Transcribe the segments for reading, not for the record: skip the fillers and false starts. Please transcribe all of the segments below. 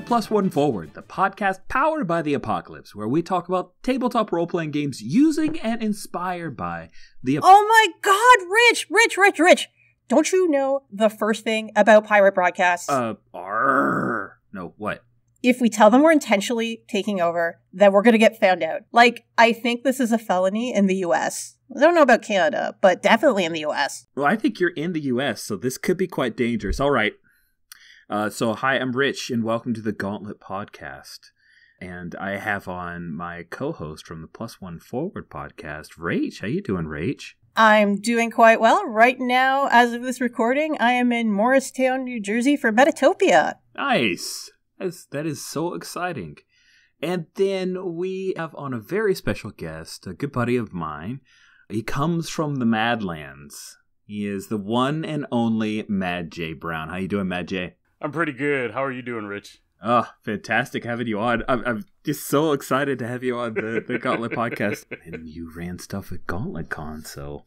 Plus One Forward, the podcast powered by the apocalypse, where we talk about tabletop role-playing games using and inspired by the Oh my god, Rich! Don't you know the first thing about pirate broadcasts? No, what? If we tell them we're intentionally taking over, then we're going to get found out. Like, I think this is a felony in the US. I don't know about Canada, but definitely in the US. Well, I think you're in the US, so this could be quite dangerous. All right. So, hi, I'm Rich, and welcome to the Gauntlet Podcast. And I have on my co-host from the Plus One Forward podcast, Rach. How you doing, Rach? I'm doing quite well. Right now, as of this recording, I am in Morristown, New Jersey for Metatopia. Nice. That is so exciting. And then we have on a very special guest, a good buddy of mine. He comes from the Madlands. He is the one and only Mad J Brown. How you doing, Mad J? I'm pretty good. How are you doing, Rich? Oh, fantastic having you on. I'm just so excited to have you on the Gauntlet podcast. And you ran stuff at GauntletCon, so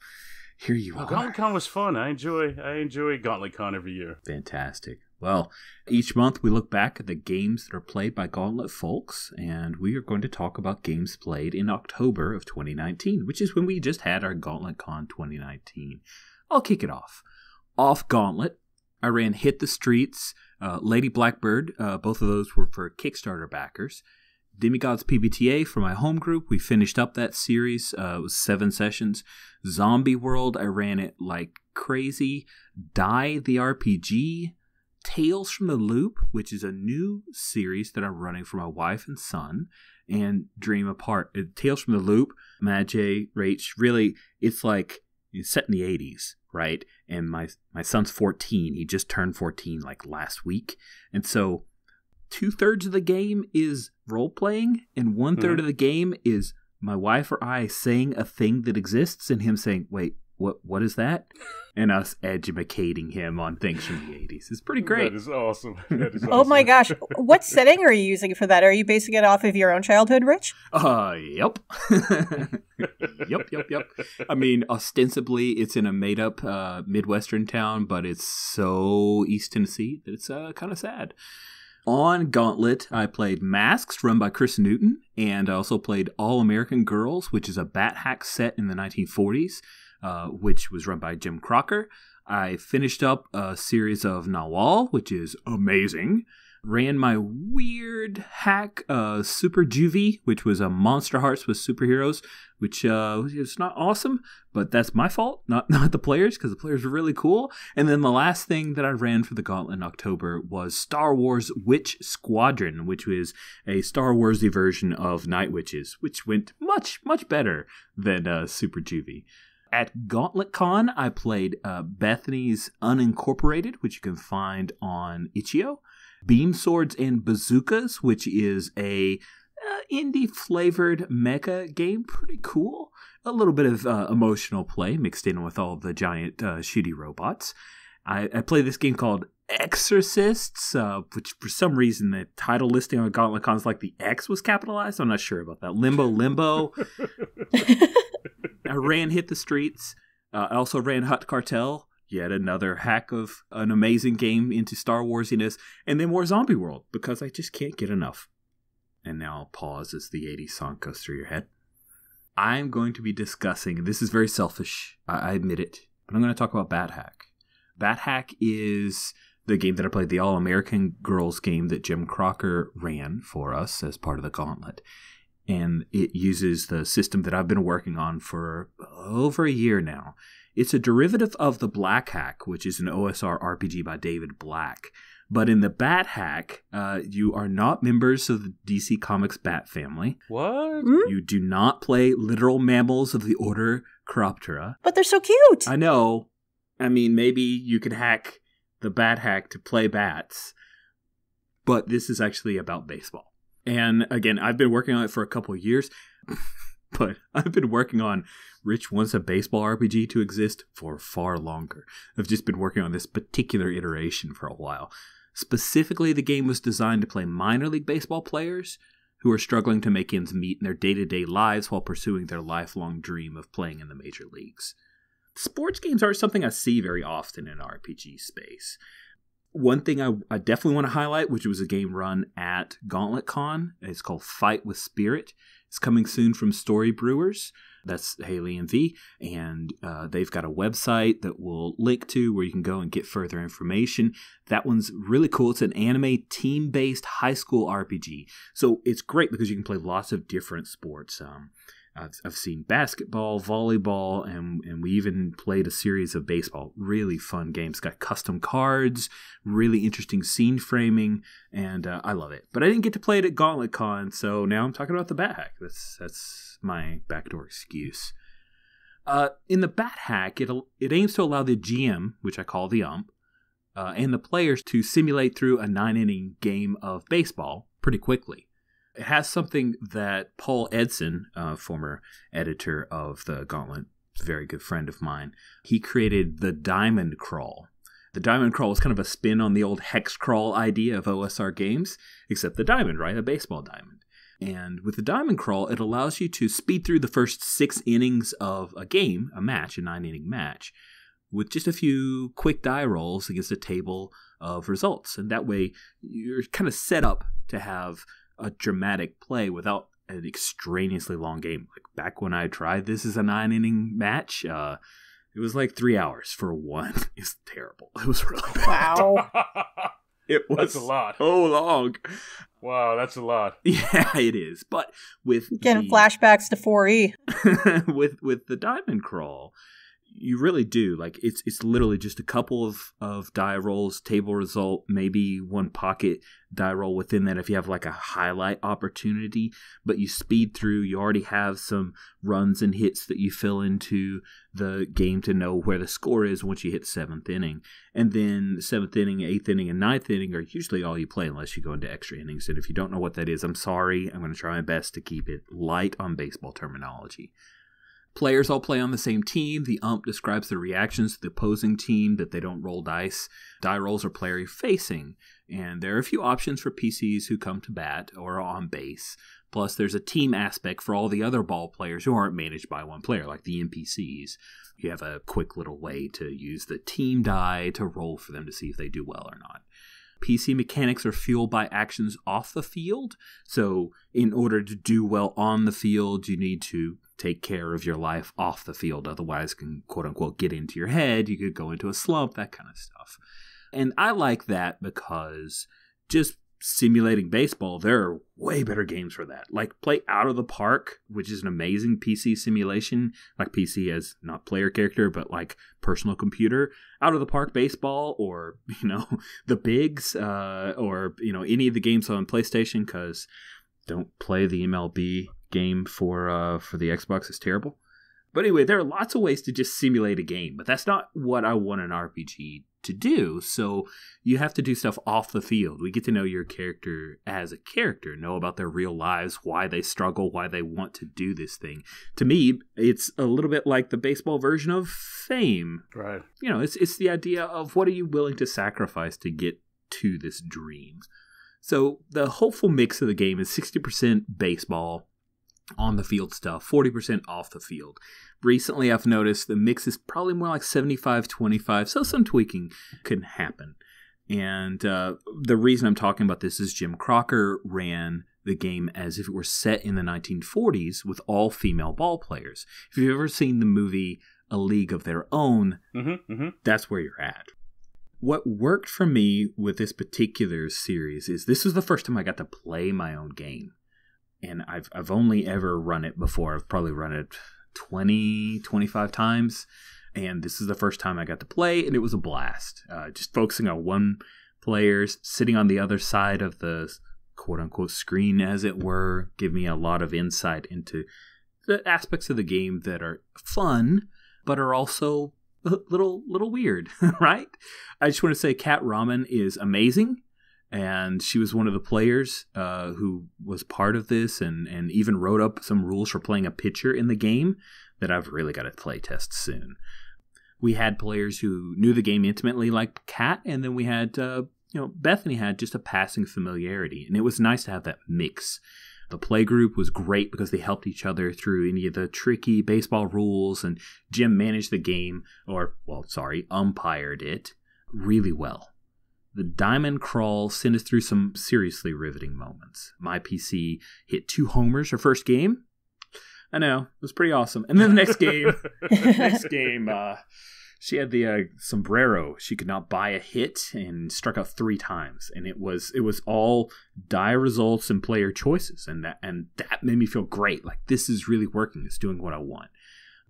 here you are. GauntletCon was fun. I enjoy GauntletCon every year. Fantastic. Well, each month we look back at the games that are played by Gauntlet folks, and we are going to talk about games played in October of 2019, which is when we just had our GauntletCon 2019. I'll kick it off. Off Gauntlet, I ran Hit the Streets, Lady Blackbird. Both of those were for Kickstarter backers. Demigods PBTA for my home group. We finished up that series. It was 7 sessions. Zombie World, I ran it like crazy. Die the RPG. Tales from the Loop, which is a new series that I'm running for my wife and son. And Dream Apart. Tales from the Loop, Mad J, Rach, really, it's like it's set in the 80s, right? And my son's 14. He just turned 14 like last week. And so 2/3 of the game is role-playing, and 1/3 of the game is my wife or I saying a thing that exists and him saying, wait, what is that? And us educating him on things from the 80s. It's pretty great. That is awesome. Oh my gosh. What setting are you using for that? Are you basing it off of your own childhood, Rich? Yep. Yep. I mean, ostensibly, it's in a made-up Midwestern town, but it's so East Tennessee that it's kind of sad. On Gauntlet, I played Masks, run by Chris Newton, and I also played All American Girls, which is a Bat Hack set in the 1940s. Which was run by Jim Crocker. I finished up a series of Nawal, which is amazing. Ran my weird hack Super Juvie, which was a Monster Hearts with superheroes, which is not awesome, but that's my fault, not the players, because the players were really cool. And then the last thing that I ran for the Gauntlet in October was Star Wars Witch Squadron, which was a Star Wars-y version of Night Witches, which went much, much better than Super Juvie. At GauntletCon, I played Bethany's Unincorporated, which you can find on Itch.io. Beam Swords and Bazookas, which is a indie-flavored mecha game. Pretty cool. A little bit of emotional play mixed in with all the giant shooty robots. I played this game called Exorcists, which for some reason the title listing on GauntletCon is like the X was capitalized. I'm not sure about that. Limbo. I ran Hit the Streets. I also ran Hut Cartel, yet another hack of an amazing game into Star Warsiness, and then more Zombie World, because I just can't get enough. And now I'll pause as the 80s song goes through your head. I'm going to be discussing, and this is very selfish, I admit it, but I'm going to talk about Bat Hack. Bat Hack is the game that I played, the All-American Girls game that Jim Crocker ran for us as part of the Gauntlet. And it uses the system that I've been working on for over a year now. It's a derivative of the Black Hack, which is an OSR RPG by David Black. But in the Bat Hack, you are not members of the DC Comics Bat family. What? You do not play literal mammals of the Order Chiroptera. But they're so cute! I know. I mean, maybe you could hack the Bat Hack to play bats. But this is actually about baseball. And again, I've been working on it for a couple of years, but I've been working on Rich wants a baseball RPG to exist for far longer. I've just been working on this particular iteration for a while. Specifically, the game was designed to play minor league baseball players who are struggling to make ends meet in their day-to-day lives while pursuing their lifelong dream of playing in the major leagues. Sports games aren't something I see very often in RPG space. One thing I definitely want to highlight, which was a game run at Gauntlet Con, it's called Fight with Spirit. It's coming soon from Story Brewers. That's Haley and V, and they've got a website that we'll link to where you can go and get further information. That one's really cool. It's an anime team-based high school RPG. So it's great because you can play lots of different sports. I've seen basketball, volleyball, and we even played a series of baseball. Really fun games. Got custom cards, really interesting scene framing, and I love it. But I didn't get to play it at Gauntlet Con, so now I'm talking about the Bat Hack. That's my backdoor excuse. In the Bat Hack, it aims to allow the GM, which I call the ump, and the players to simulate through a 9-inning game of baseball pretty quickly. It has something that Paul Edson, former editor of the Gauntlet, a very good friend of mine, he created the Diamond Crawl. The Diamond Crawl was kind of a spin on the old Hex Crawl idea of OSR games, except the diamond, right? A baseball diamond. And with the Diamond Crawl, it allows you to speed through the first 6 innings of a game, a match, a 9-inning match, with just a few quick die rolls against a table of results. And that way, you're kind of set up to have a dramatic play without an extraneously long game. Like back when I tried this as a 9-inning match, it was like 3 hours for one. It's terrible. It was really bad. Wow. It was That's a lot. so long. Wow, that's a lot. Yeah, it is. But with Getting flashbacks to 4E. with the Diamond Crawl, you really do. Like it's literally just a couple of die rolls, table result, maybe one pocket die roll within that if you have like a highlight opportunity, but you speed through, you already have some runs and hits that you fill into the game to know where the score is once you hit 7th inning. And then 7th inning, 8th inning, and 9th inning are usually all you play unless you go into extra innings. And if you don't know what that is, I'm sorry. I'm going to try my best to keep it light on baseball terminology. Players all play on the same team. The ump describes the reactions to the opposing team, that they don't roll dice. Die rolls are player facing. And there are a few options for PCs who come to bat or are on base. Plus, there's a team aspect for all the other ball players who aren't managed by one player, like the NPCs. You have a quick little way to use the team die to roll for them to see if they do well or not. PC mechanics are fueled by actions off the field. So in order to do well on the field, you need to take care of your life off the field. Otherwise, it can quote unquote get into your head. You could go into a slump, that kind of stuff. And I like that because just simulating baseball, there are way better games for that. Like play Out of the Park, which is an amazing PC simulation. Like PC as not player character, but like personal computer. Out of the Park baseball, or the Bigs, or any of the games on PlayStation. Because don't play the MLB game for the Xbox, is terrible. But anyway, there are lots of ways to just simulate a game, but that's not what I want an RPG to do. So you have to do stuff off the field. We get to know your character as a character, know about their real lives, why they struggle, why they want to do this thing. To me, it's a little bit like the baseball version of Fame. Right. It's the idea of what are you willing to sacrifice to get to this dream. So the hopeful mix of the game is 60% baseball, on the field stuff, 40% off the field. Recently, I've noticed the mix is probably more like 75-25, so some tweaking can happen. And the reason I'm talking about this is Jim Crocker ran the game as if it were set in the 1940s with all female ball players. If you've ever seen the movie A League of Their Own, that's where you're at. What worked for me with this particular series is this was the first time I got to play my own game. And I've only ever run it before. I've probably run it 20, 25 times. And this is the first time I got to play, and it was a blast. Just focusing on one player, sitting on the other side of the quote-unquote screen, as it were, give me a lot of insight into the aspects of the game that are fun, but are also a little weird, right? I just want to say Kat Raman is amazing. And she was one of the players who was part of this and even wrote up some rules for playing a pitcher in the game that I've really got to play test soon. We had players who knew the game intimately like Kat, and then we had, Bethany had just a passing familiarity. And it was nice to have that mix. The play group was great because they helped each other through any of the tricky baseball rules, and Jim managed the game, umpired it really well. The diamond crawl sent us through some seriously riveting moments. My PC hit 2 homers her first game. I know, it was pretty awesome. And then the next game, she had the sombrero. She could not buy a hit and struck out 3 times. And it was all dire results and player choices. And that made me feel great. Like, this is really working. It's doing what I want.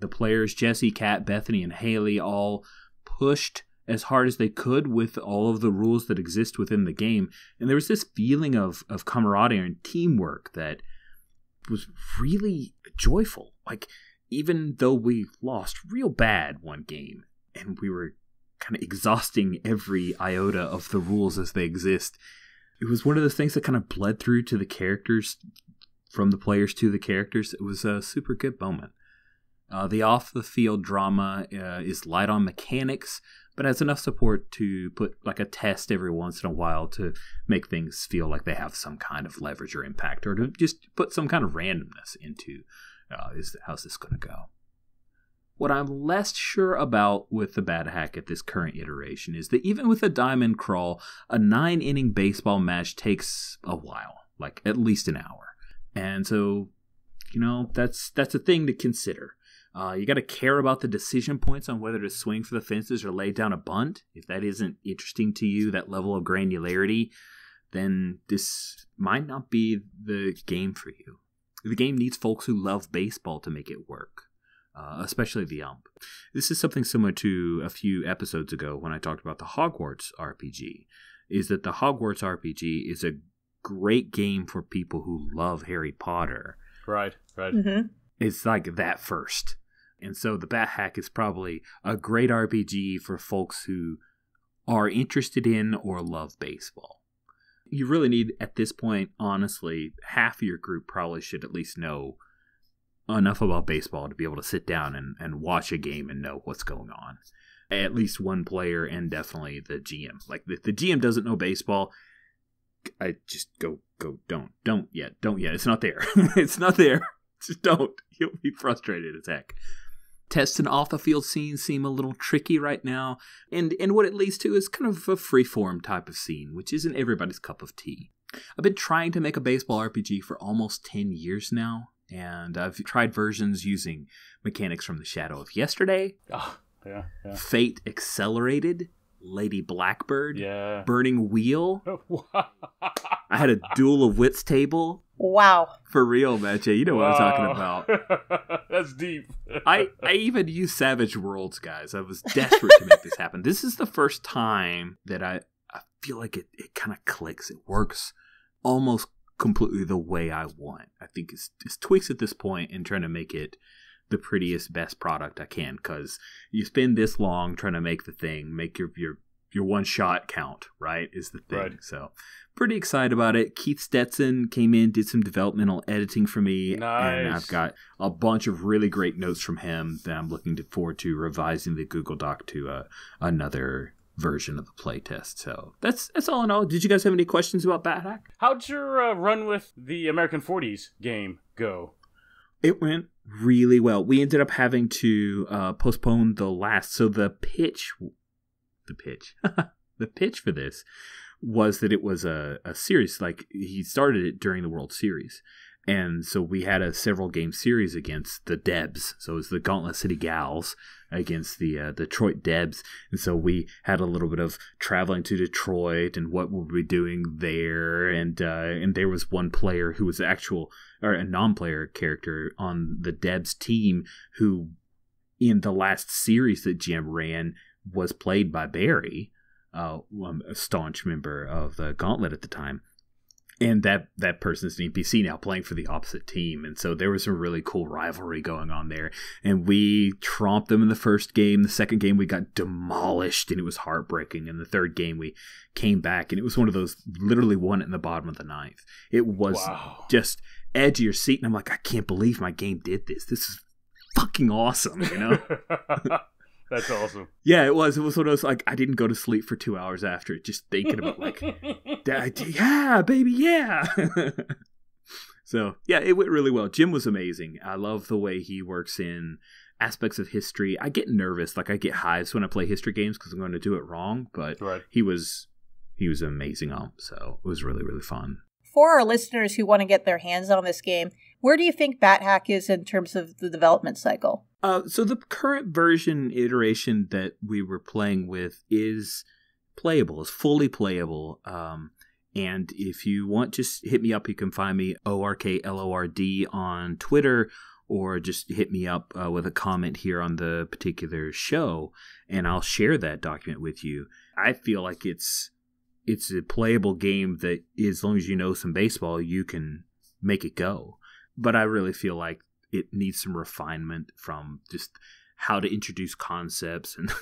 The players, Jesse, Kat, Bethany, and Haley, all pushed as hard as they could with all of the rules that exist within the game. And there was this feeling of camaraderie and teamwork that was really joyful. Like, even though we lost real bad one game and we were kind of exhausting every iota of the rules as they exist, it was one of those things that kind of bled through to the characters, from the players to the characters. It was a super good moment. The off-the-field drama is light on mechanics, but has enough support to put like a test every once in a while to make things feel like they have some kind of leverage or impact, or to just put some kind of randomness into how's this going to go. What I'm less sure about with the Bad Hack at this current iteration is that even with a diamond crawl, a 9-inning baseball match takes a while, like at least an hour. And so, that's a thing to consider. You got to care about the decision points on whether to swing for the fences or lay down a bunt. If that isn't interesting to you, that level of granularity, then this might not be the game for you. The game needs folks who love baseball to make it work, especially the ump. This is something similar to a few episodes ago when I talked about the Hogwarts RPG, is that the Hogwarts RPG is a great game for people who love Harry Potter. Right. Mm-hmm. It's like that first. And so the Bat Hack is probably a great RPG for folks who are interested in or love baseball. You really need, at this point, honestly, half of your group probably should at least know enough about baseball to be able to sit down and watch a game and know what's going on. At least one player, and definitely the GM. Like, if the GM doesn't know baseball, I just go, don't yet. It's not there. It's not there. Just don't. You'll be frustrated as heck. Tests and off-the-field scenes seem a little tricky right now, and what it leads to is kind of a free-form type of scene, which isn't everybody's cup of tea. I've been trying to make a baseball RPG for almost 10 years now, and I've tried versions using mechanics from The Shadow of Yesterday, Yeah. Fate Accelerated, Lady Blackbird, Burning Wheel. I had a Duel of Wits table. Wow. For real, Matcha. You know what I'm talking about. That's deep. I even used Savage Worlds, guys. I was desperate to make this happen. This is the first time that I feel like it kind of clicks. It works almost completely the way I want. I think it's tweaks at this point and trying to make it the prettiest, best product I can, because you spend this long trying to make the thing, make your one shot count, right, is the thing. Right. So pretty excited about it. Keith Stetson came in, did some developmental editing for me. Nice. And I've got a bunch of really great notes from him that I'm looking forward to revising the Google Doc to another version of the playtest. So that's all in all. Did you guys have any questions about Bat Hack? How'd your run with the American 40s game go? It went really well. We ended up having to postpone the last. So the pitch for this was that it was a series. Like, he started it during the World Series. And so we had a several game series against the Debs. So it was the Gauntlet City Gals against the Detroit Debs. And so we had a little bit of traveling to Detroit and what we'll be doing there. And there was one player who was a non-player character on the Debs team who, in the last series that Jim ran, was played by Barry, a staunch member of the Gauntlet at the time. And that person's an NPC now playing for the opposite team. And so there was a really cool rivalry going on there. And we tromped them in the first game. The second game, we got demolished, and it was heartbreaking. And the third game, we came back, and it was one of those literally won it in the bottom of the ninth. It was just edge of your seat. And I'm like, I can't believe my game did this. This is fucking awesome, you know? That's awesome. Yeah, it was. It was one of those, like, I didn't go to sleep for 2 hours after it, just thinking about, like, yeah, baby, yeah. So, yeah, it went really well. Jim was amazing. I love the way he works in aspects of history. I get nervous, like, I get hives when I play history games because I'm going to do it wrong, but he was he was amazing on. So it was really, really fun. For our listeners who want to get their hands on this game, where do you think BatHack is in terms of the development cycle? So the current version iteration that we were playing with is playable. It's fully playable. And if you want, just hit me up. You can find me ORKLORD on Twitter, or just hit me up with a comment here on the particular show, and I'll share that document with you. I feel like it's a playable game that, as long as you know some baseball, you can make it go. But I really feel like it needs some refinement from just how to introduce concepts and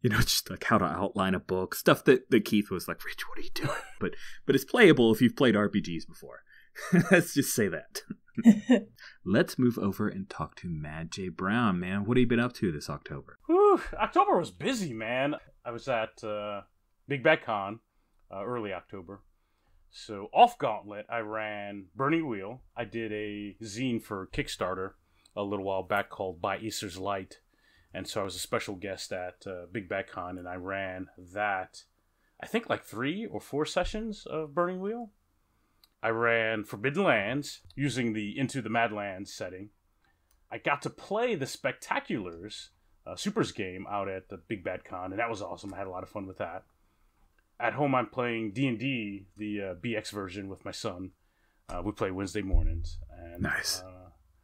just like how to outline a book, stuff that Keith was like, Rich, what are you doing? But it's playable if you've played RPGs before. Let's just say that. Let's move over and talk to Mad J. Brown, man. What have you been up to this October? Whew, October was busy, man. I was at Big Bad Con early October. So off Gauntlet, I ran Burning Wheel. I did a zine for Kickstarter a little while back called By Acer's Light. And so I was a special guest at Big Bad Con, and I ran that, I think like 3 or 4 sessions of Burning Wheel. I ran Forbidden Lands using the Into the Madlands setting. I got to play the Spectaculars Supers game out at the Big Bad Con, and that was awesome. I had a lot of fun with that. At home, I'm playing D&D, the BX version, with my son. We play Wednesday mornings. And, nice.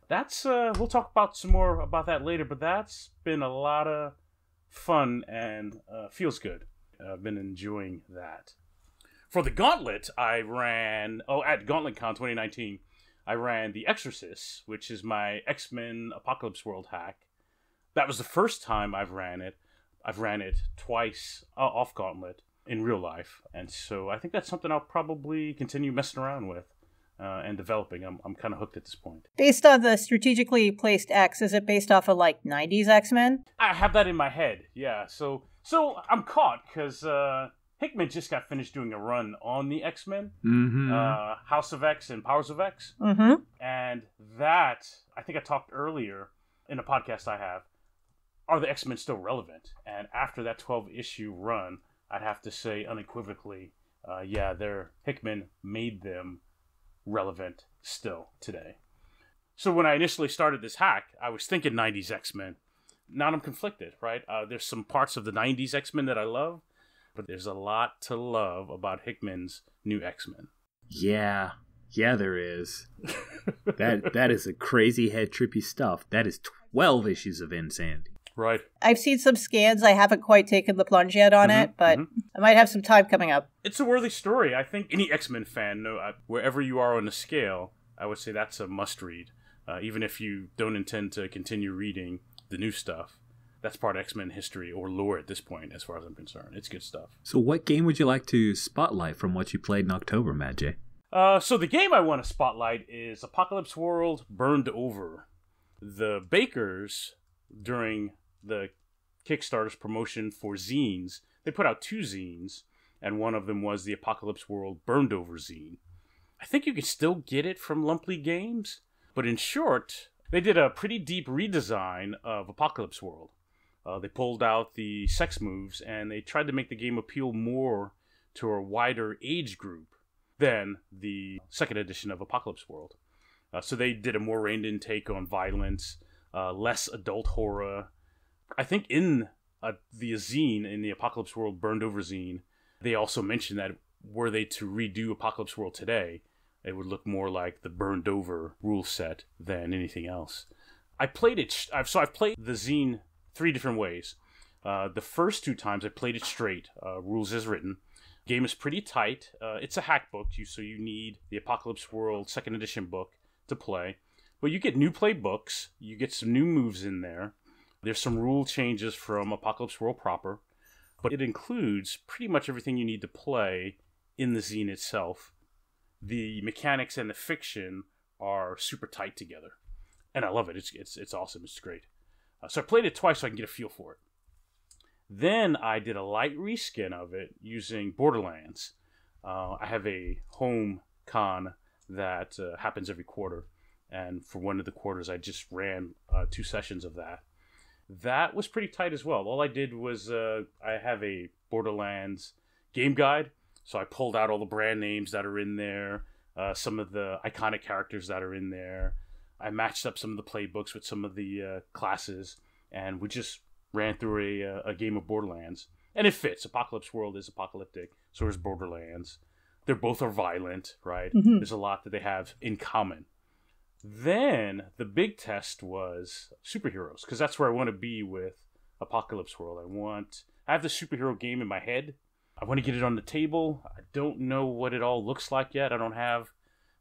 That's we'll talk about some more about that later, but that's been a lot of fun and feels good. I've been enjoying that. For the Gauntlet, I ran at Gauntlet Con 2019, I ran The Exorcist, which is my X-Men Apocalypse World hack. That was the first time I've ran it. I've ran it twice off Gauntlet in real life, and so I think that's something I'll probably continue messing around with. And developing. I'm kind of hooked at this point. Based on the strategically placed X, is it based off of like 90s X-Men? I have that in my head, yeah. So I'm caught because Hickman just got finished doing a run on the X-Men, House of X and Powers of X. Mm-hmm. And that, I think I talked earlier in a podcast I have, are the X-Men still relevant? And after that 12-issue run, I'd have to say unequivocally, Hickman made them relevant still today. So when I initially started this hack, I was thinking 90s X-Men. Now I'm conflicted, right? There's some parts of the 90s X-Men that I love, but there's a lot to love about Hickman's new X-Men. Yeah, there is. that is a crazy head trippy stuff. That is 12 issues of insanity. Right. I've seen some scans. I haven't quite taken the plunge yet on it, but I might have some time coming up. It's a worthy story. I think any X-Men fan, wherever you are on the scale, I would say that's a must-read. Even if you don't intend to continue reading the new stuff, that's part of X-Men history or lore at this point, as far as I'm concerned. It's good stuff. So what game would you like to spotlight from what you played in October, Mad J? So the game I want to spotlight is Apocalypse World Burned Over. The bakers, during the Kickstarter's promotion for zines, they put out 2 zines, and one of them was the Apocalypse World Burned Over zine. I think you can still get it from Lumpley Games, but in short, they did a pretty deep redesign of Apocalypse World. They pulled out the sex moves, and they tried to make the game appeal more to a wider age group than the second edition of Apocalypse World. So they did a more reined-in take on violence, less adult horror. I think in the zine, in the Apocalypse World Burned Over zine, they also mentioned that were they to redo Apocalypse World today, it would look more like the Burned Over rule set than anything else. I've played the zine 3 different ways. The first 2 times I played it straight, rules as written. Game is pretty tight. It's a hack book, so you need the Apocalypse World 2nd edition book to play. But you get new play books, you get some new moves in there. There's some rule changes from Apocalypse World proper, but it includes pretty much everything you need to play in the zine itself. The mechanics and the fiction are super tight together, and I love it. It's awesome. It's great. So I played it twice so I can get a feel for it. Then I did a light reskin of it using Borderlands. I have a home con that happens every quarter, and for one of the quarters I just ran 2 sessions of that. That was pretty tight as well. All I did was I have a Borderlands game guide. So I pulled out all the brand names that are in there, some of the iconic characters that are in there. I matched up some of the playbooks with some of the classes, and we just ran through a game of Borderlands. And it fits. Apocalypse World is apocalyptic, so is Borderlands. They both are violent, right? Mm-hmm. There's a lot that they have in common. Then the big test was superheroes, because that's where I want to be with Apocalypse World. I have the superhero game in my head. I want to get it on the table. I don't know what it all looks like yet. I don't have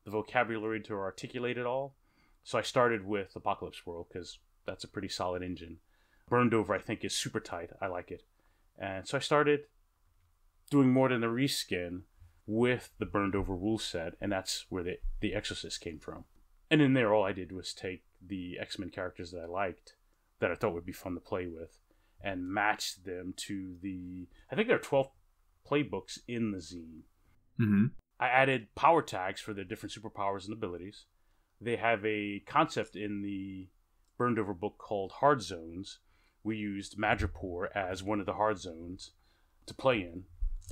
the vocabulary to articulate it all. So I started with Apocalypse World, because that's a pretty solid engine. Burned Over, I think, is super tight. I like it. And so I started doing more than the reskin with the Burned Over rule set, and that's where the Exorcist came from. And in there, all I did was take the X-Men characters that I liked, that I thought would be fun to play with, and match them to I think there are 12 playbooks in the zine. Mm-hmm. I added power tags for their different superpowers and abilities. They have a concept in the Burned Over book called Hard Zones. We used Madripoor as one of the hard zones to play in.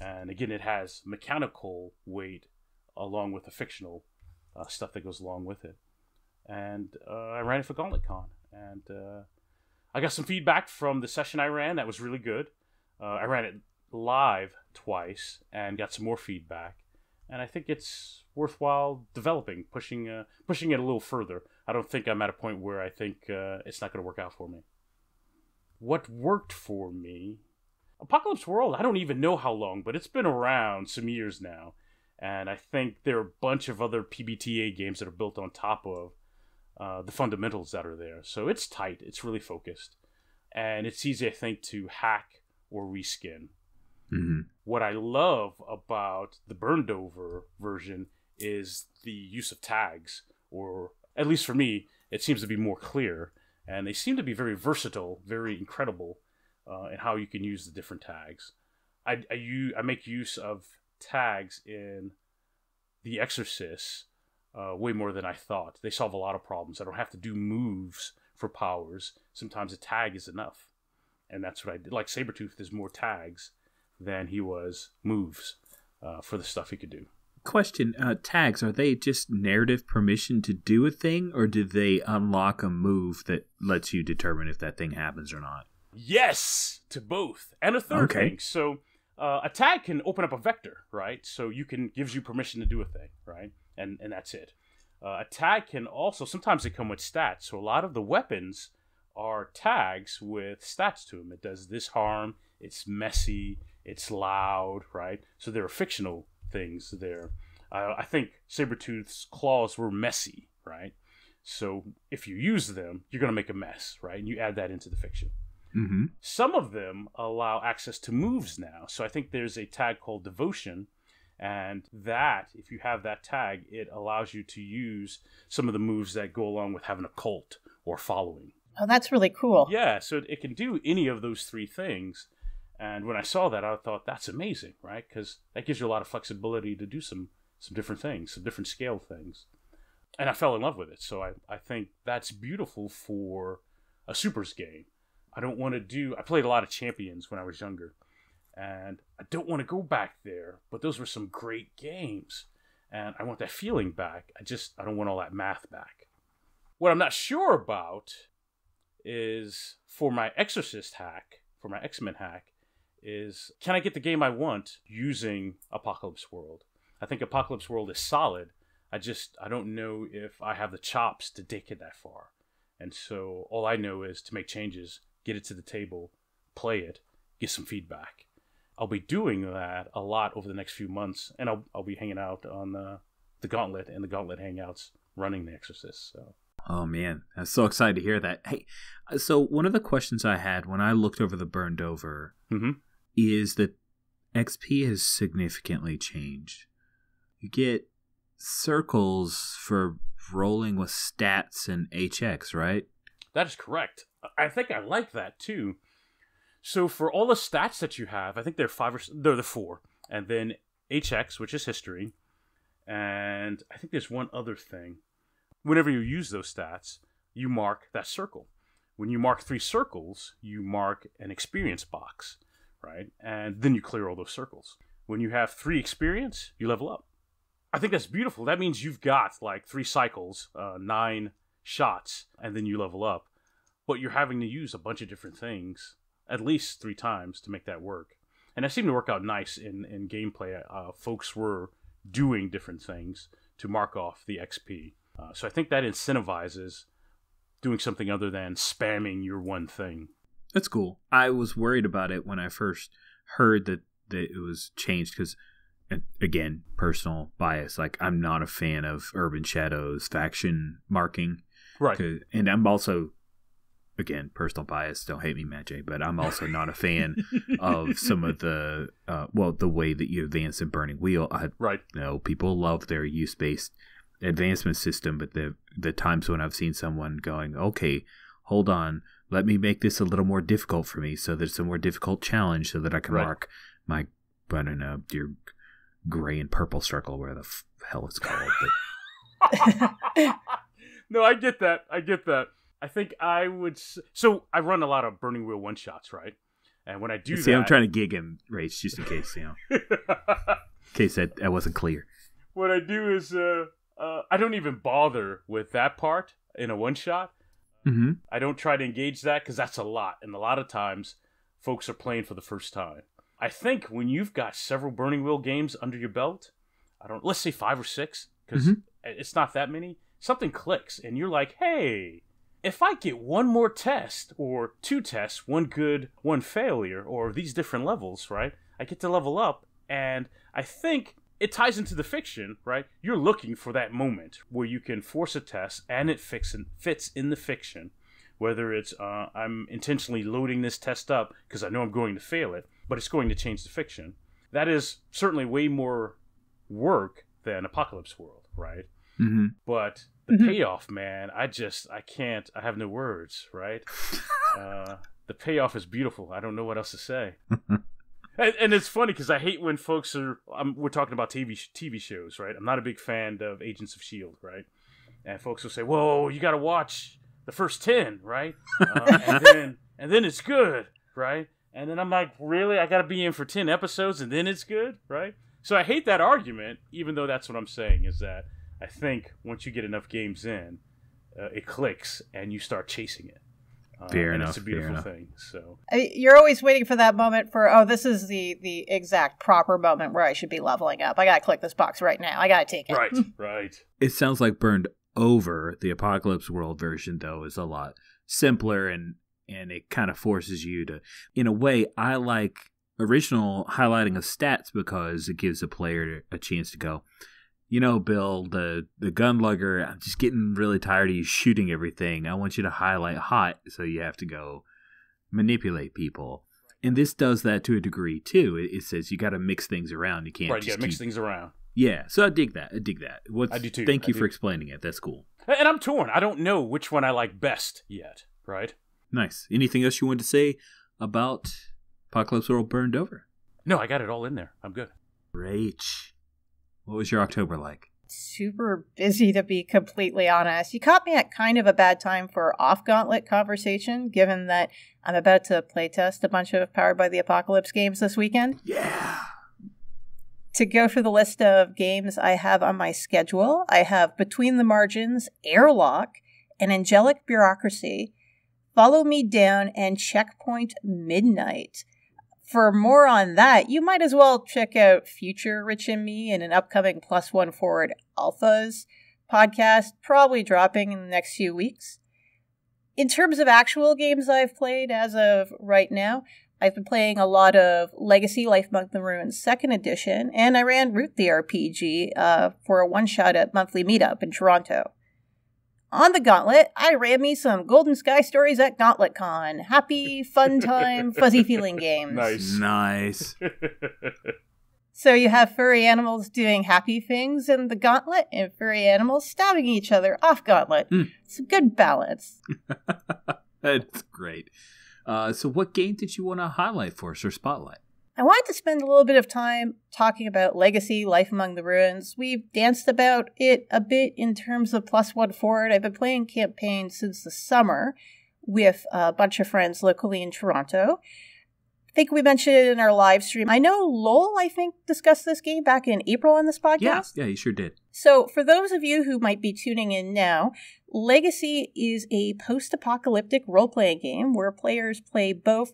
And again, it has mechanical weight along with the fictional stuff that goes along with it. And I ran it for Gauntlet Con. And I got some feedback from the session I ran that was really good. I ran it live twice and got some more feedback. And I think it's worthwhile developing, pushing it a little further. I don't think I'm at a point where I think it's not going to work out for me. What worked for me? Apocalypse World, I don't even know how long, but it's been around some years now. And I think there are a bunch of other PBTA games that are built on top of the fundamentals that are there. So it's tight. It's really focused. And it's easy, I think, to hack or reskin. Mm-hmm. What I love about the Burned Over version is the use of tags, or at least for me, it seems to be more clear. And they seem to be very versatile, very incredible in how you can use the different tags. I make use of tags in The Exorcist way more than I thought. They solve a lot of problems. I don't have to do moves for powers. Sometimes a tag is enough. And that's what I did. Like Sabretooth, there's more tags than he was moves for the stuff he could do. Question, tags, are they just narrative permission to do a thing, or do they unlock a move that lets you determine if that thing happens or not? Yes, to both. And a third thing. So a tag can open up a vector, right? So gives you permission to do a thing, right? And that's it. A tag can also, sometimes they come with stats. So a lot of the weapons are tags with stats to them. It does this harm, it's messy, it's loud, right? So there are fictional things there. I think Sabretooth's claws were messy, right? So if you use them, you're going to make a mess, right? And you add that into the fiction. Mm-hmm. Some of them allow access to moves now. So I think there's a tag called Devotion, and that, if you have that tag, it allows you to use some of the moves that go along with having a cult or following. Oh, that's really cool. Yeah, so it can do any of those three things. And when I saw that, I thought, that's amazing, right? Because that gives you a lot of flexibility to do some different things, some different scale things. And I fell in love with it. So I think that's beautiful for a Supers game. I played a lot of Champions when I was younger. And I don't want to go back there. But those were some great games. And I want that feeling back. I don't want all that math back. What I'm not sure about is for my Exorcist hack, for my X-Men hack, is can I get the game I want using Apocalypse World? I think Apocalypse World is solid. I don't know if I have the chops to take it that far. And so all I know is to make changes, get it to the table, play it, get some feedback. I'll be doing that a lot over the next few months, and I'll be hanging out on the Gauntlet and the Gauntlet Hangouts running The Exorcist. So. Oh, man. I'm so excited to hear that. Hey, so one of the questions I had when I looked over the Burned Over is that XP has significantly changed. You get circles for rolling with stats and HX, right? That is correct. I think I like that, too. So for all the stats that you have, I think they're the 4. And then HX, which is history. And I think there's one other thing. Whenever you use those stats, you mark that circle. When you mark 3 circles, you mark an experience box, right? And then you clear all those circles. when you have 3 experience, you level up. I think that's beautiful. That means you've got like 3 cycles, 9 shots, and then you level up. But you're having to use a bunch of different things at least 3 times to make that work. And that seemed to work out nice in gameplay. Folks were doing different things to mark off the XP. So I think that incentivizes doing something other than spamming your one thing. That's cool. I was worried about it when I first heard that it was changed because, again, personal bias. Like, I'm not a fan of Urban Shadow's faction marking. Right. And I'm also, again, personal bias. Don't hate me, Matt J. But I'm also not a fan of some of the, the way that you advance in Burning Wheel. Right. You know, people love their use-based advancement system, but the times when I've seen someone going, okay, hold on, let me make this a little more difficult for me so that it's a more difficult challenge so that I can mark my, I don't know, your gray and purple circle, where the hell it's called. But... No, I get that. I think I would... So I run a lot of Burning Wheel one-shots, right? And when I do See, I'm trying to gig him, Rach, just in case, in case that wasn't clear. What I do is I don't even bother with that part in a one-shot. Mm-hmm. I don't try to engage that because that's a lot. And a lot of times, folks are playing for the first time. I think when you've got several Burning Wheel games under your belt, let's say 5 or 6, because it's not that many, something clicks and you're like, hey, if I get one more test or 2 tests, 1 good, 1 failure, or these different levels, right? I get to level up, and I think it ties into the fiction, right? You're looking for that moment where you can force a test and it fits in the fiction. Whether it's I'm intentionally loading this test up because I know I'm going to fail it, but it's going to change the fiction. That is certainly way more work than Apocalypse World, right? Mm-hmm. But the payoff, man, I can't, I have no words, right? The payoff is beautiful. I don't know what else to say. And it's funny because I hate when folks we're talking about TV shows, right? I'm not a big fan of Agents of S.H.I.E.L.D., right? And folks will say, whoa, you got to watch the first 10, right? And then it's good, right? And then I'm like, really? I got to be in for 10 episodes and then it's good, right? So I hate that argument, even though that's what I'm saying, is that I think once you get enough games in, it clicks and you start chasing it. Fair enough. It's a beautiful thing. So you're always waiting for that moment for, this is the exact proper moment where I should be leveling up. I gotta click this box right now. I gotta take it. Right. It sounds like Burned Over, the Apocalypse World version, though, is a lot simpler and it kind of forces you to, in a way, I like original highlighting of stats because it gives the player a chance to go, you know, Bill, the gun lugger, I'm just getting really tired of you shooting everything. I want you to highlight hot, so you have to go manipulate people. And this does that to a degree, too. It says you got to mix things around. You can't you got to mix things around. Yeah, so I dig that. I do, too. Thank you for explaining it. That's cool. And I'm torn. I don't know which one I like best yet, right? Nice. Anything else you wanted to say about Apocalypse World Burned Over? No, I got it all in there. I'm good. Rach, what was your October like? Super busy, to be completely honest. You caught me at kind of a bad time for off-gauntlet conversation, given that I'm about to playtest a bunch of Powered by the Apocalypse games this weekend. Yeah! To go through the list of games I have on my schedule, I have Between the Margins, Airlock, An Angelic Bureaucracy, Follow Me Down, and Checkpoint Midnight. For more on that, you might as well check out Future Rich and Me in an upcoming +1 Forward Alphas podcast, probably dropping in the next few weeks. In terms of actual games I've played as of right now, I've been playing a lot of Legacy Life Among the Ruins 2nd Edition, and I ran Root the RPG for a one-shot at Monthly Meetup in Toronto. On the Gauntlet, I ran me some Golden Sky stories at GauntletCon. Happy, fun time, fuzzy feeling games. Nice. So you have furry animals doing happy things in the Gauntlet, and furry animals stabbing each other off Gauntlet. It's a good balance. That's great. So what game did you want to highlight for us or spotlight? I wanted to spend a little bit of time talking about Legacy Life Among the Ruins. We've danced about it a bit in terms of +1 Forward. I've been playing campaigns since the summer with a bunch of friends locally in Toronto. think we mentioned it in our live stream. I know Lowell, I think, discussed this game back in April on this podcast. Yeah, he sure did. So for those of you who might be tuning in now, Legacy is a post-apocalyptic role-playing game where players play both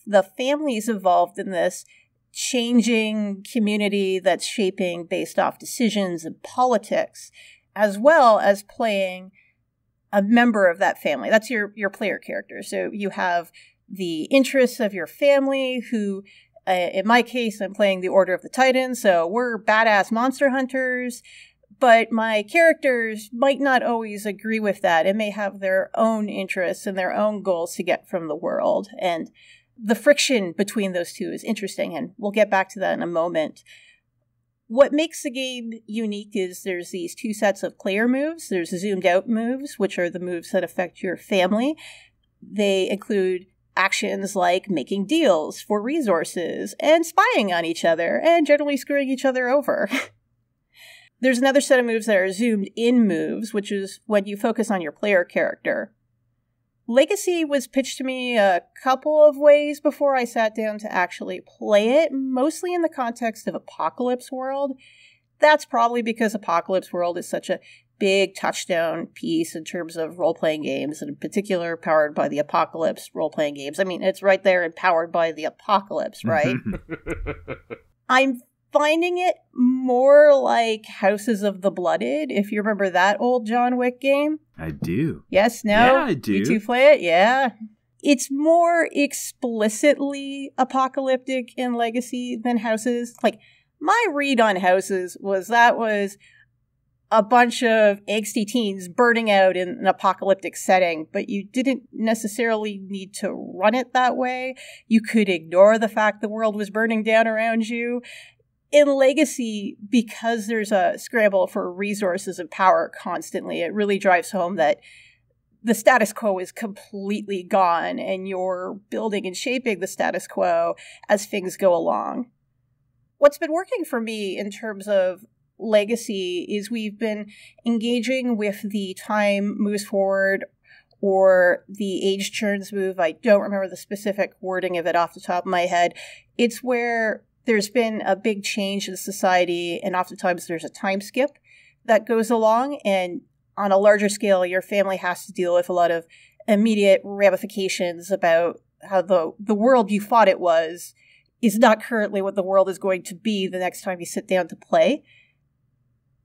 the families involved in this changing community that's shaping based off decisions and politics, as well as playing a member of that family. That's your player character. So you have the interests of your family who, in my case, I'm playing the Order of the Titans, so we're badass monster hunters, but my characters might not always agree with that and may have their own interests and their own goals to get from the world. And the friction between those two is interesting, and we'll get back to that in a moment. What makes the game unique is there's these two sets of player moves. There's zoomed out moves, which are the moves that affect your family. They include actions like making deals for resources and spying on each other and generally screwing each other over. There's another set of moves that are zoomed in moves, which is when you focus on your player character. Legacy was pitched to me a couple of ways before I sat down to actually play it, mostly in the context of Apocalypse World. That's probably because Apocalypse World is such a big touchdown piece in terms of role-playing games, and in particular powered by the Apocalypse role-playing games. I mean, it's right there and powered by the Apocalypse, right? I'm finding it more like Houses of the Blooded, if you remember that old John Wick game. I do. Yes, no? Yeah, I do. You two play it? Yeah. It's more explicitly apocalyptic in Legacy than Houses. Like, my read on Houses was that was a bunch of angsty teens burning out in an apocalyptic setting, but you didn't necessarily need to run it that way. You could ignore the fact the world was burning down around you. In Legacy, because there's a scramble for resources and power constantly, it really drives home that the status quo is completely gone, and you're building and shaping the status quo as things go along. What's been working for me in terms of Legacy is we've been engaging with the time moves forward or the age churns move. I don't remember the specific wording of it off the top of my head. It's where there's been a big change in society, and oftentimes there's a time skip that goes along, and on a larger scale, your family has to deal with a lot of immediate ramifications about how the world you thought it was is not currently what the world is going to be the next time you sit down to play.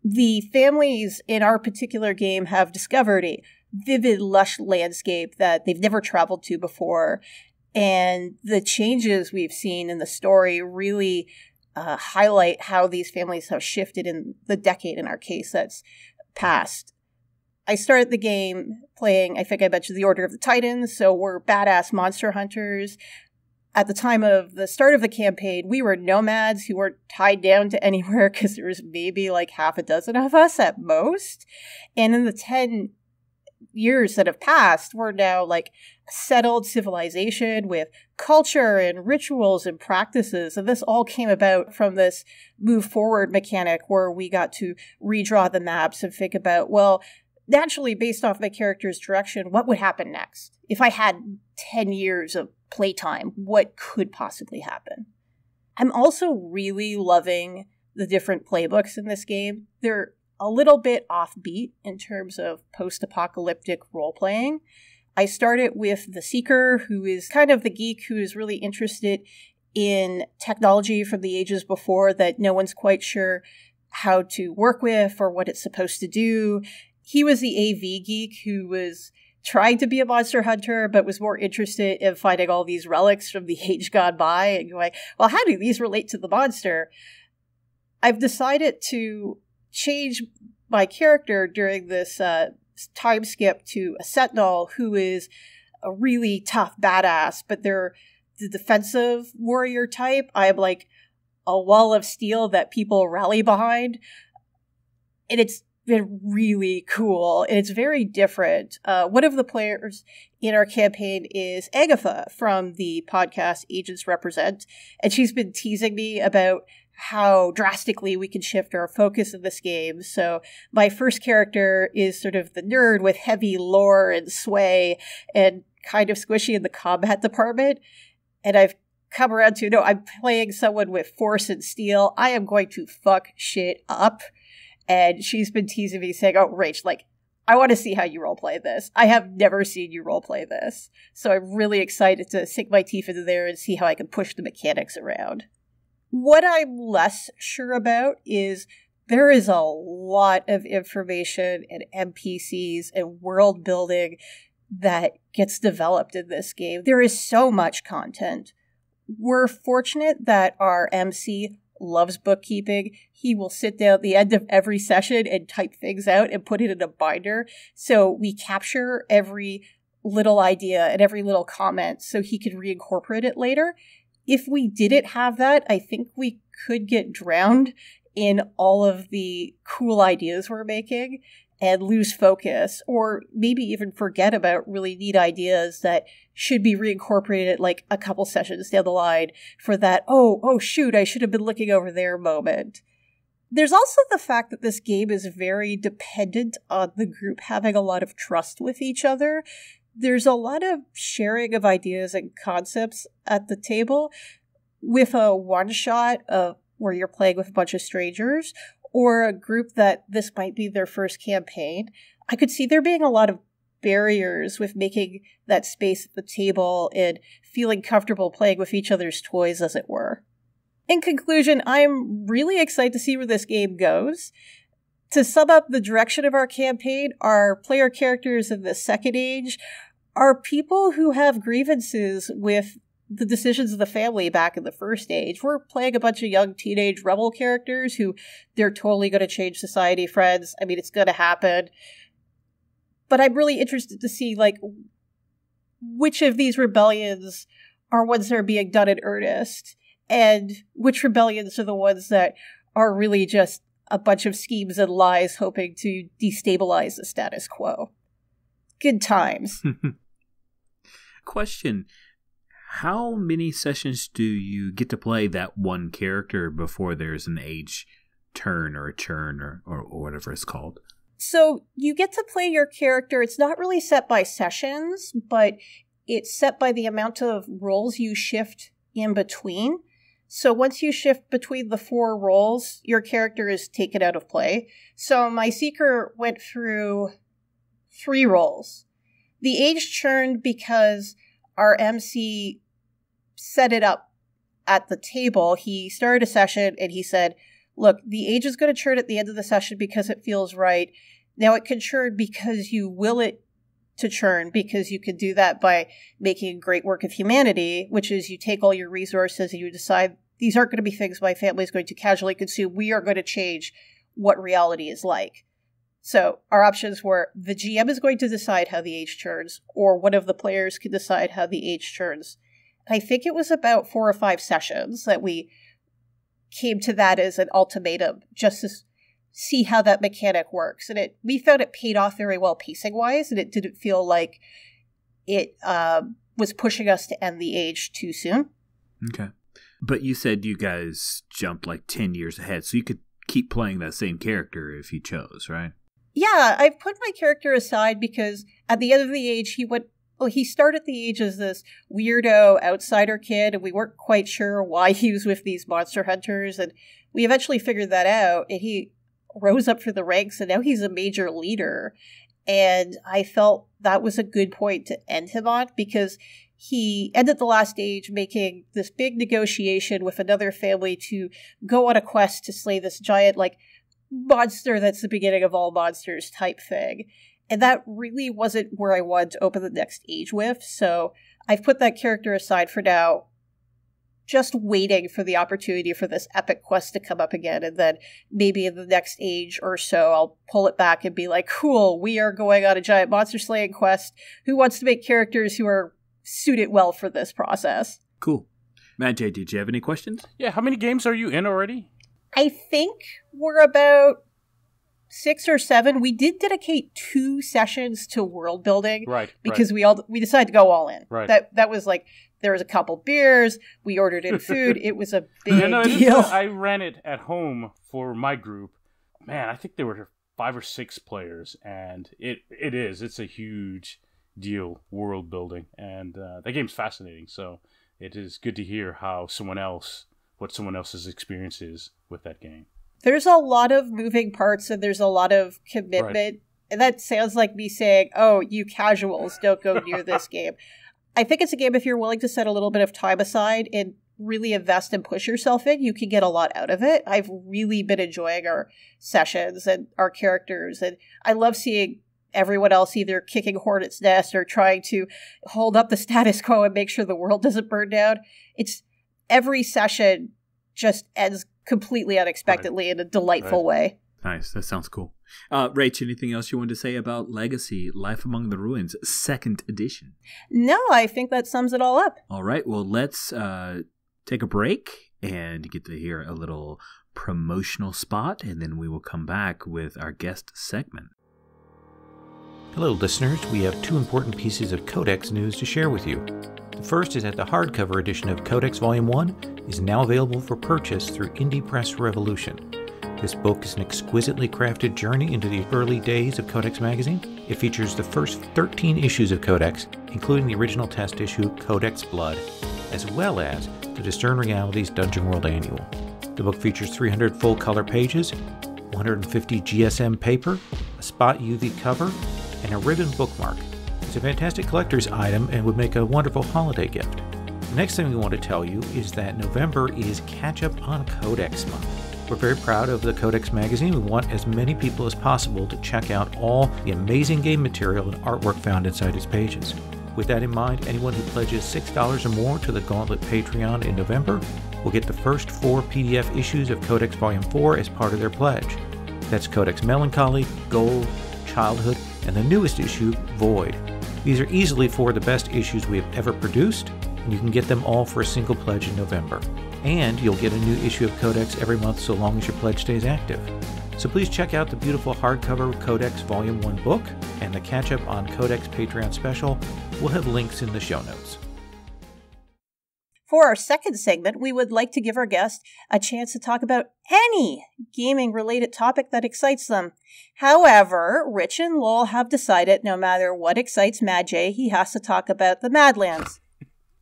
The families in our particular game have discovered a vivid, lush landscape that they've never traveled to before, and the changes we've seen in the story really highlight how these families have shifted in the decade, in our case, that's passed. I started the game playing, I think I mentioned, the Order of the Titans, so we're badass monster hunters. At the time of the start of the campaign, we were nomads who weren't tied down to anywhere because there was maybe like half a dozen of us at most. And in the 10 years that have passed, we're now like a settled civilization with culture and rituals and practices. And this all came about from this move forward mechanic where we got to redraw the maps and think about, well, naturally, based off my character's direction, what would happen next? If I had 10 years of playtime, what could possibly happen? I'm also really loving the different playbooks in this game. They're a little bit offbeat in terms of post-apocalyptic role-playing. I started with the Seeker, who is kind of the geek who is really interested in technology from the ages before that no one's quite sure how to work with or what it's supposed to do. He was the AV geek who was trying to be a monster hunter, but was more interested in finding all these relics from the age gone by and going, well, how do these relate to the monster? I've decided to change my character during this time skip to a Sentinel who is a really tough badass, but they're the defensive warrior type. I am like a wall of steel that people rally behind. And it's been really cool, and it's very different. One of the players in our campaign is Agatha from the podcast Agents Represent, and she's been teasing me about how drastically we can shift our focus in this game. So my first character is sort of the nerd with heavy lore and sway and kind of squishy in the combat department, and I've come around to, no, I'm playing someone with force and steel. I am going to fuck shit up. And she's been teasing me saying, oh, Rach, like, I want to see how you roleplay this. I have never seen you roleplay this. So I'm really excited to sink my teeth into there and see how I can push the mechanics around. What I'm less sure about is there is a lot of information and NPCs and world building that gets developed in this game. There is so much content. We're fortunate that our MC loves bookkeeping. He will sit down at the end of every session and type things out and put it in a binder. So we capture every little idea and every little comment so he can reincorporate it later. If we didn't have that, I think we could get drowned in all of the cool ideas we're making and lose focus, or maybe even forget about really neat ideas that should be reincorporated like a couple sessions down the line for that, oh shoot, I should have been looking over there moment. There's also the fact that this game is very dependent on the group having a lot of trust with each other. There's a lot of sharing of ideas and concepts at the table with a one-shot of where you're playing with a bunch of strangers, or a group that this might be their first campaign. I could see there being a lot of barriers with making that space at the table and feeling comfortable playing with each other's toys, as it were. In conclusion, I'm really excited to see where this game goes. To sum up the direction of our campaign, our player characters in the Second Age are people who have grievances with the decisions of the family back in the First Age. We're playing a bunch of young teenage rebel characters who they're totally going to change society, friends. I mean, it's going to happen. But I'm really interested to see, like, which of these rebellions are ones that are being done in earnest, and which rebellions are the ones that are really just a bunch of schemes and lies hoping to destabilize the status quo. Good times. Question. How many sessions do you get to play that one character before there's an age turn or a churn or whatever it's called? So you get to play your character. It's not really set by sessions, but it's set by the amount of roles you shift in between. So once you shift between the 4 roles, your character is taken out of play. So my Seeker went through 3 roles. The age churned because our MC set it up at the table. He started a session and he said, look, the age is going to churn at the end of the session because it feels right. Now it can churn because you will it to churn, because you can do that by making a great work of humanity, which is you take all your resources and you decide these aren't going to be things my family is going to casually consume. We are going to change what reality is like. So our options were the GM is going to decide how the age churns, or one of the players can decide how the age churns. I think it was about 4 or 5 sessions that we came to that as an ultimatum, just to see how that mechanic works. And we found it paid off very well pacing-wise, and it didn't feel like it was pushing us to end the age too soon. Okay. But you said you guys jumped like 10 years ahead, so you could keep playing that same character if you chose, right? Yeah, I put my character aside because at the end of the age, he started the age as this weirdo outsider kid, and we weren't quite sure why he was with these monster hunters, and we eventually figured that out, and he rose up through the ranks, and now he's a major leader. And I felt that was a good point to end him on, because he ended the last age making this big negotiation with another family to go on a quest to slay this giant, like, monster that's the beginning of all monsters type thing. And that really wasn't where I wanted to open the next age with, so I've put that character aside for now, just waiting for the opportunity for this epic quest to come up again, and then maybe in the next age or so, I'll pull it back and be like, cool, we are going on a giant monster slaying quest. Who wants to make characters who are suited well for this process? Cool. Matt J, did you have any questions? Yeah, how many games are you in already? I think we're about 6 or 7. We did dedicate 2 sessions to world building, right? Because we decided to go all in. Right. That was like, there was a couple beers. We ordered in food. It was a big deal. I ran it at home for my group. Man, I think there were 5 or 6 players, and it's a huge deal, world building, and that game's fascinating. So it is good to hear what someone else's experience is with that game. There's a lot of moving parts and there's a lot of commitment. Right. And that sounds like me saying, oh, you casuals, don't go near this game. I think it's a game, if you're willing to set a little bit of time aside and really invest and push yourself in, you can get a lot out of it. I've really been enjoying our sessions and our characters. And I love seeing everyone else either kicking hornet's nest or trying to hold up the status quo and make sure the world doesn't burn down. It's every session just ends completely unexpectedly in a delightful way. Nice. That sounds cool. Rach, anything else you want to say about Legacy, Life Among the Ruins, 2nd edition? No, I think that sums it all up. All right. Well, let's take a break and get to hear a little promotional spot, and then we will come back with our guest segment. Hello, listeners. We have 2 important pieces of Codex news to share with you. The first is that the hardcover edition of Codex Volume 1 is now available for purchase through Indie Press Revolution. This book is an exquisitely crafted journey into the early days of Codex magazine. It features the first 13 issues of Codex, including the original test issue, Codex Blood, as well as the Discern Realities Dungeon World Annual. The book features 300 full-color pages, 150 GSM paper, a spot UV cover, and a ribbon bookmark. It's a fantastic collector's item and would make a wonderful holiday gift. The next thing we want to tell you is that November is Catch Up on Codex Month. We're very proud of the Codex magazine. We want as many people as possible to check out all the amazing game material and artwork found inside its pages. With that in mind, anyone who pledges $6 or more to the Gauntlet Patreon in November will get the first 4 PDF issues of Codex Volume 4 as part of their pledge. That's Codex Melancholy, Gold, Childhood, and the newest issue, Void. These are easily 4 of the best issues we have ever produced, and you can get them all for a single pledge in November. And you'll get a new issue of Codex every month so long as your pledge stays active. So please check out the beautiful hardcover Codex Volume 1 book and the Catch Up on Codex Patreon special. We'll have links in the show notes. For our second segment, we would like to give our guest a chance to talk about any gaming-related topic that excites them. However, Rich and Lowell have decided no matter what excites Mad J, he has to talk about the Madlands.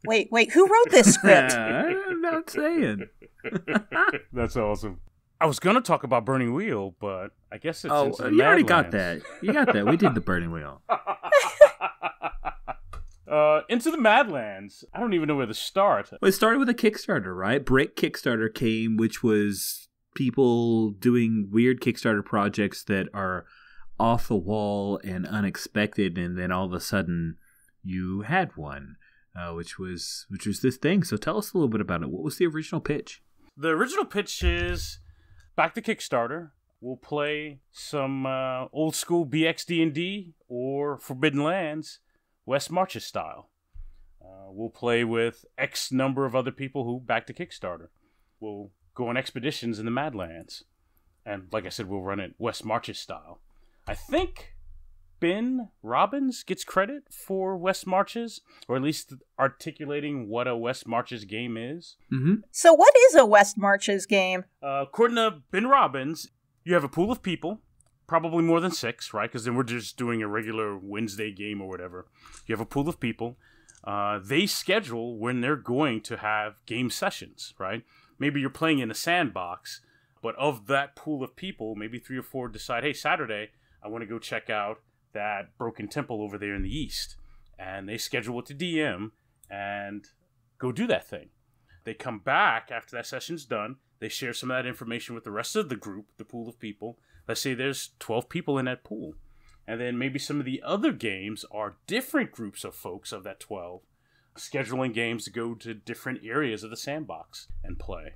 Wait, who wrote this script? I'm not saying. That's awesome. I was going to talk about Burning Wheel, but I guess it's Into the you already Madlands. got that. You got that. We did the Burning Wheel. Into the Madlands. I don't even know where to start. Well, it started with a Kickstarter, right? Break Kickstarter came, which was people doing weird Kickstarter projects that are off the wall and unexpected, and then all of a sudden you had one. Which was this thing. So tell us a little bit about it. What was the original pitch? The original pitch is back to Kickstarter. We'll play some old school BXD&D or Forbidden Lands, West Marches style. We'll play with X number of other people who back to Kickstarter. We'll go on expeditions in the Madlands. And like I said, we'll run it West Marches style. I think Ben Robbins gets credit for West Marches, or at least articulating what a West Marches game is. Mm-hmm. So what is a West Marches game? According to Ben Robbins, you have a pool of people, probably more than 6, right? Because then we're just doing a regular Wednesday game or whatever. You have a pool of people. They schedule when they're going to have game sessions, right? Maybe you're playing in a sandbox, but of that pool of people, maybe 3 or 4 decide, hey, Saturday, I want to go check out that broken temple over there in the east, and they schedule it to DM and go do that thing. They come back after that session's done. They share some of that information with the rest of the group, the pool of people. Let's say there's 12 people in that pool, and then maybe some of the other games are different groups of folks of that 12 scheduling games to go to different areas of the sandbox and play.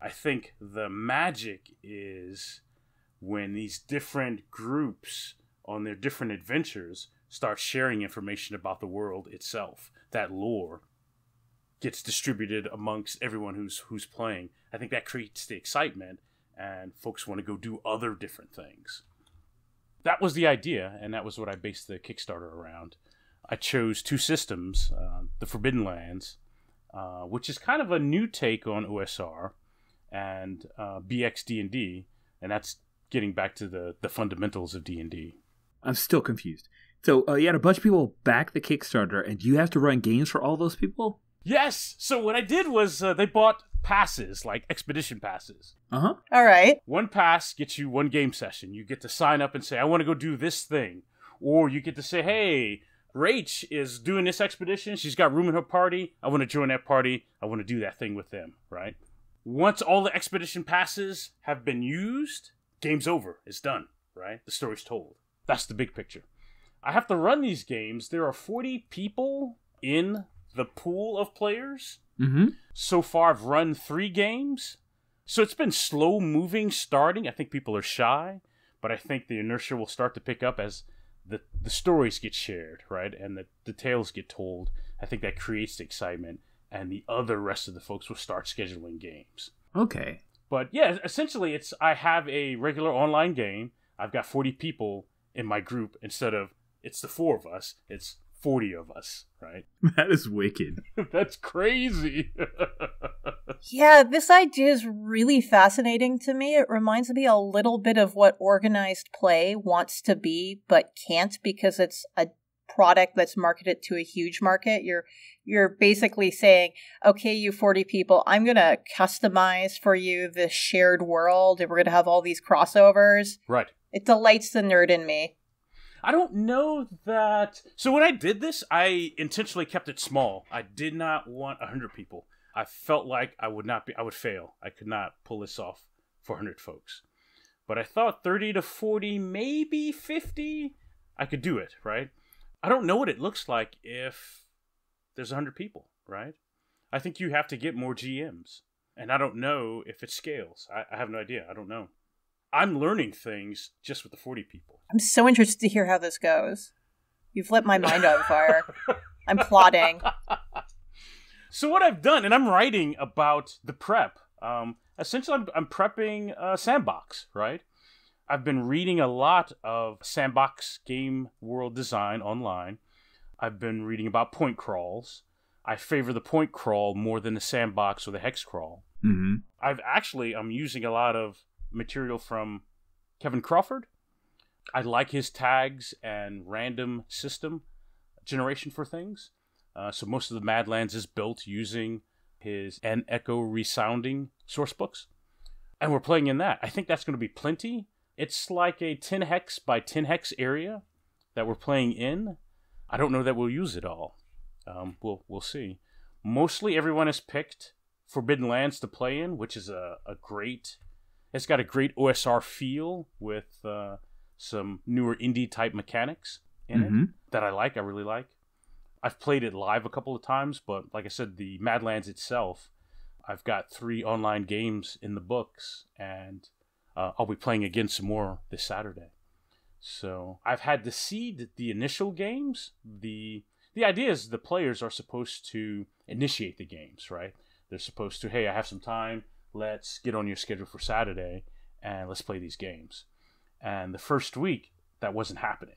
I think the magic is when these different groups on their different adventures start sharing information about the world itself. That lore gets distributed amongst everyone who's playing. I think that creates the excitement, and folks want to go do other different things. That was the idea, and that was what I based the Kickstarter around. I chose 2 systems, the Forbidden Lands, which is kind of a new take on OSR, and BXD&D, and that's getting back to the fundamentals of D&D. I'm still confused. So you had a bunch of people back the Kickstarter, and you have to run games for all those people? Yes. So what I did was they bought passes, like expedition passes. Uh-huh. All right. One pass gets you one game session. You get to sign up and say, I want to go do this thing. Or you get to say, hey, Rach is doing this expedition. She's got room in her party. I want to join that party. I want to do that thing with them, right? Once all the expedition passes have been used, game's over. It's done, right? The story's told. That's the big picture. I have to run these games. There are 40 people in the pool of players. Mm-hmm. So far, I've run 3 games. So it's been slow moving starting. I think people are shy, but I think the inertia will start to pick up as the stories get shared, right? And the tales get told. I think that creates the excitement, and the rest of the folks will start scheduling games. Okay. But yeah, essentially, I have a regular online game. I've got 40 people in my group instead of it's the 4 of us. It's 40 of us, right? That is wicked. That's crazy. Yeah, this idea is really fascinating to me. It reminds me a little bit of what organized play wants to be, but can't because it's a product that's marketed to a huge market. You're basically saying, okay, you 40 people, I'm going to customize for you this shared world, and we're going to have all these crossovers. Right. It delights the nerd in me. I don't know that... So when I did this, I intentionally kept it small. I did not want 100 people. I felt like I would fail. I could not pull this off for 100 folks. But I thought 30 to 40, maybe 50, I could do it, right? I don't know what it looks like if there's 100 people, right? I think you have to get more GMs. And I don't know if it scales. I have no idea. I don't know. I'm learning things just with the 40 people. I'm so interested to hear how this goes. You've lit my mind on fire. I'm plotting. So what I've done, and I'm writing about the prep. Essentially, I'm prepping a sandbox, right? I've been reading a lot of sandbox game world design online. I've been reading about point crawls. I favor the point crawl more than the sandbox or the hex crawl. Mm-hmm. I'm using a lot of material from Kevin Crawford. I like his tags and random system generation for things. So most of the Madlands is built using his N Echo resounding source books. And we're playing in that. I think that's going to be plenty. It's like a 10 hex by 10 hex area that we're playing in. I don't know that we'll use it all. We'll see. Mostly everyone has picked Forbidden Lands to play in, which is it's got a great OSR feel with some newer indie type mechanics in it that I really like. I've played it live a couple of times, but like I said, the Madlands itself, I've got 3 online games in the books, and I'll be playing again some more this Saturday. So I've had to seed the initial games. The idea is the players are supposed to initiate the games, right? They're supposed to, hey, I have some time. Let's get on your schedule for Saturday, and let's play these games. And the first week, that wasn't happening.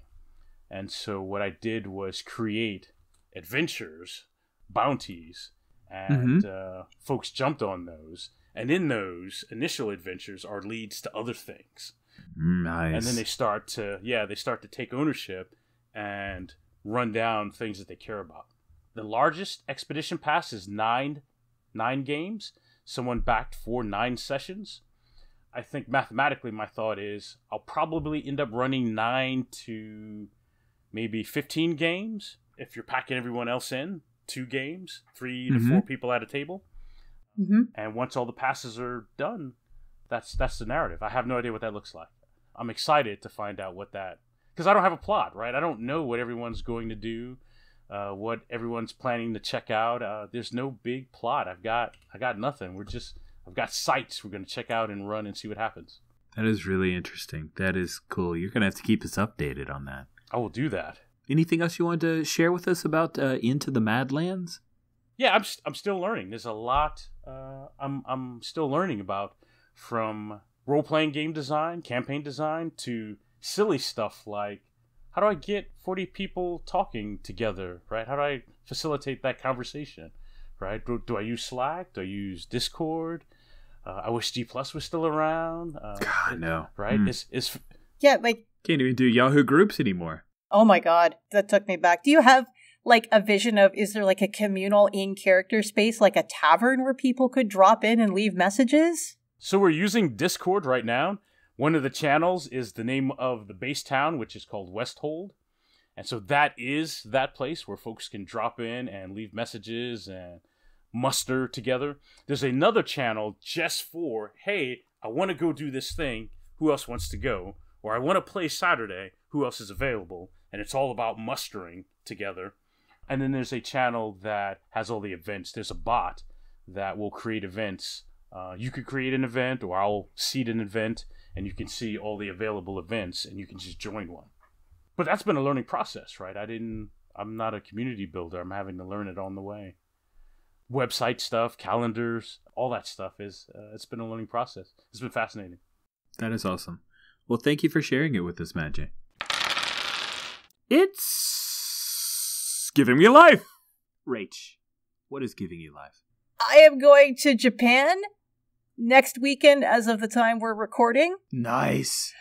And so what I did was create adventures, bounties, and folks jumped on those. And in those initial adventures are leads to other things. Nice. And then they start to take ownership and run down things that they care about. The largest expedition pass is nine games. Someone backed for 9 sessions. I think mathematically my thought is I'll probably end up running 9 to maybe 15 games if you're packing everyone else in. 2 games, 3 to 4 people at a table. Mm-hmm. And once all the passes are done, that's the narrative. I have no idea what that looks like. I'm excited to find out because I don't have a plot, right? I don't know what everyone's going to do, what everyone's planning to check out. There's no big plot. I got nothing. I've got sites we're going to check out and run and see what happens. That is really interesting. That is cool. You're going to have to keep us updated on that. I will do that. Anything else you want to share with us about Into the Madlands? Yeah, I'm still learning. There's a lot I'm still learning about, from role-playing game design, campaign design, to silly stuff like how do I get 40 people talking together, right? How do I facilitate that conversation, right? Do I use Slack? Do I use Discord? I wish G Plus was still around. God, no. Right? Yeah, like... Can't even do Yahoo groups anymore. Oh my god, that took me back. Do you have like a vision of, is there like a communal in-character space, like a tavern where people could drop in and leave messages? So we're using Discord right now. One of the channels is the name of the base town, which is called Westhold. And so that is that place where folks can drop in and leave messages and muster together. There's another channel just for, hey, I want to go do this thing. Who else wants to go? Or I want to play Saturday. Who else is available? And it's all about mustering together. And then there's a channel that has all the events. There's a bot that will create events. You could create an event, or I'll seed an event, and you can see all the available events, and you can just join one. But that's been a learning process, right? I'm not a community builder. I'm having to learn it on the way. Website stuff, calendars, all that stuff it's been a learning process. It's been fascinating. That is awesome. Well, thank you for sharing it with us, Matt J. It's giving me life. Rach, what is giving you life? I am going to Japan next weekend as of the time we're recording. Nice.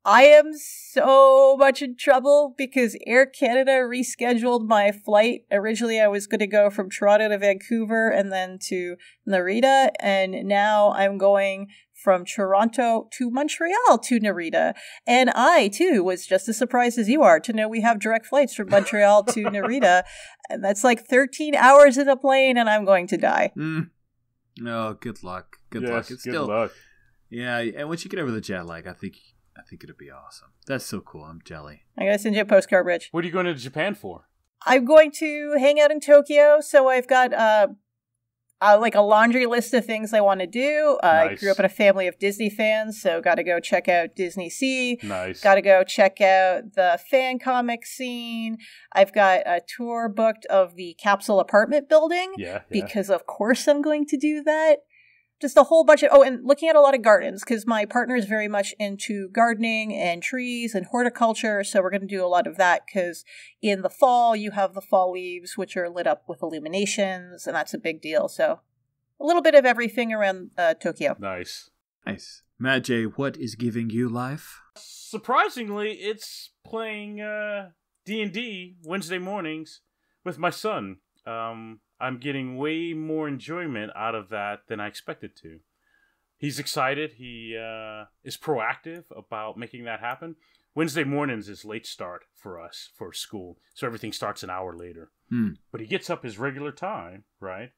I am so much in trouble because Air Canada rescheduled my flight. Originally, I was going to go from Toronto to Vancouver and then to Narita, and now I'm going from Toronto to Montreal to Narita. And I, too, was just as surprised as you are to know we have direct flights from Montreal to Narita. And that's like 13 hours in a plane, and I'm going to die. Oh, good luck. Good yes, luck. It's good still luck. Yeah, and once you get over the jet lag, I think it'll be awesome. That's so cool. I'm jelly. I gotta send you a postcard, Rich. What are you going to Japan for? I'm going to hang out in Tokyo, so I've got like a laundry list of things I want to do. Nice. I grew up in a family of Disney fans, so got to go check out Disney Sea. Nice. Got to go check out the fan comic scene. I've got a tour booked of the capsule apartment building. Yeah. Because of course I'm going to do that. Just a whole bunch of, and looking at a lot of gardens, because my partner is very much into gardening and trees and horticulture, so we're going to do a lot of that, because in the fall, you have the fall leaves, which are lit up with illuminations, and that's a big deal, so a little bit of everything around Tokyo. Nice. Nice. Matt J, what is giving you life? Surprisingly, it's playing D&D Wednesday mornings with my son. I'm getting way more enjoyment out of that than I expected to. He's excited. He is proactive about making that happen. Wednesday mornings is late start for us for school, so everything starts an hour later. But he gets up his regular time, right?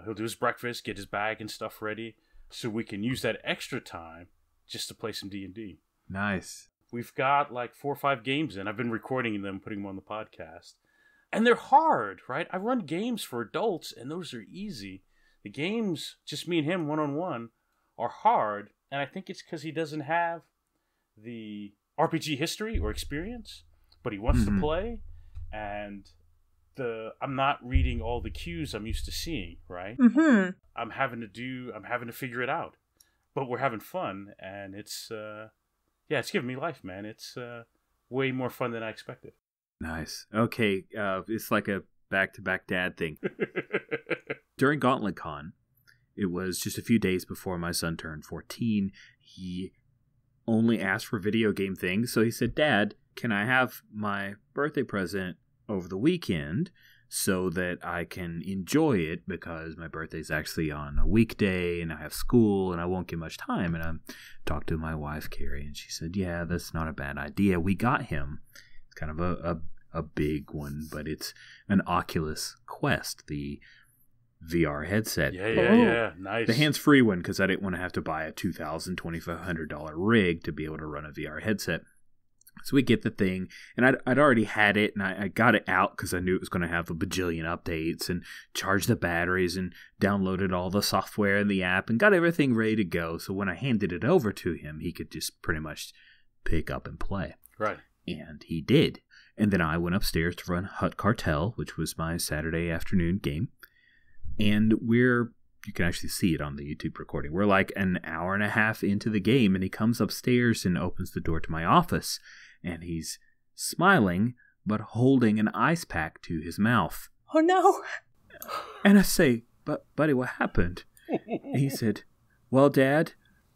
He'll do his breakfast, get his bag and stuff ready, so we can use that extra time just to play some D&D. Nice. We've got like 4 or 5 games in. I've been recording them, putting them on the podcast. And they're hard, right? I run games for adults, and those are easy. The games, just me and him one-on-one, are hard, and I think it's because he doesn't have the RPG history or experience, but he wants to play, and I'm not reading all the cues I'm used to seeing, right? Mm-hmm. I'm having to figure it out. But we're having fun, and it's giving me life, man. It's way more fun than I expected. Nice. Okay, it's like a back-to-back dad thing. During Gauntlet Con, it was just a few days before my son turned 14. He only asked for video game things, so he said, Dad, can I have my birthday present over the weekend so that I can enjoy it, because my birthday's actually on a weekday and I have school and I won't get much time. And I talked to my wife, Carrie, and she said, yeah, that's not a bad idea. We got him kind of a big one, but it's an Oculus Quest, the VR headset. Yeah, nice. The hands-free one, because I didn't want to have to buy a $2,000, $2,500 rig to be able to run a VR headset. So we get the thing, and I'd already had it, and I got it out because I knew it was going to have a bajillion updates, and charged the batteries, and downloaded all the software and the app, and got everything ready to go. So when I handed it over to him, he could just pretty much pick up and play. Right. And he did. And then I went upstairs to run Hut Cartel, which was my Saturday afternoon game. And you can actually see it on the YouTube recording. We're like an hour and a half into the game, and he comes upstairs and opens the door to my office. And he's smiling, but holding an ice pack to his mouth. Oh, no. And I say, but buddy, what happened? And he said, well, Dad,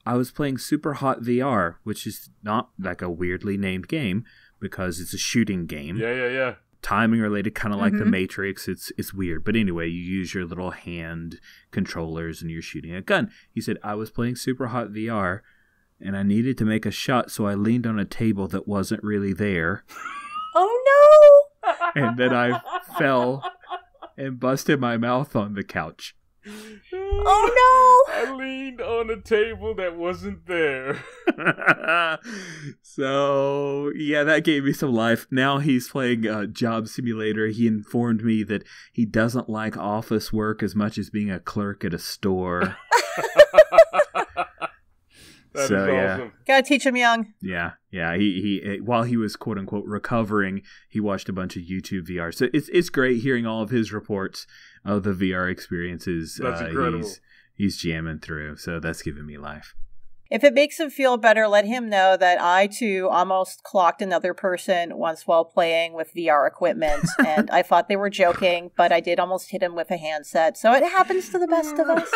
I was playing Super Hot VR, which is not like a weirdly named game because it's a shooting game. Yeah. timing related, kind of like the Matrix. It's weird. But anyway, you use your little hand controllers and you're shooting a gun. He said, I was playing Super Hot VR and I needed to make a shot, so I leaned on a table that wasn't really there. Oh, no! And then I fell and busted my mouth on the couch. Oh, no! I leaned on a table that wasn't there. So, yeah, that gave me some life. Now he's playing Job Simulator. He informed me that he doesn't like office work as much as being a clerk at a store. That is awesome. Yeah. Gotta teach him young. Yeah. He while he was quote unquote recovering, he watched a bunch of YouTube VR. So it's great hearing all of his reports of the VR experiences. That's incredible. He's jamming through. So that's giving me life. If it makes him feel better, let him know that I, too, almost clocked another person once while playing with VR equipment, and I thought they were joking, but I did almost hit him with a handset, so it happens to the best of us.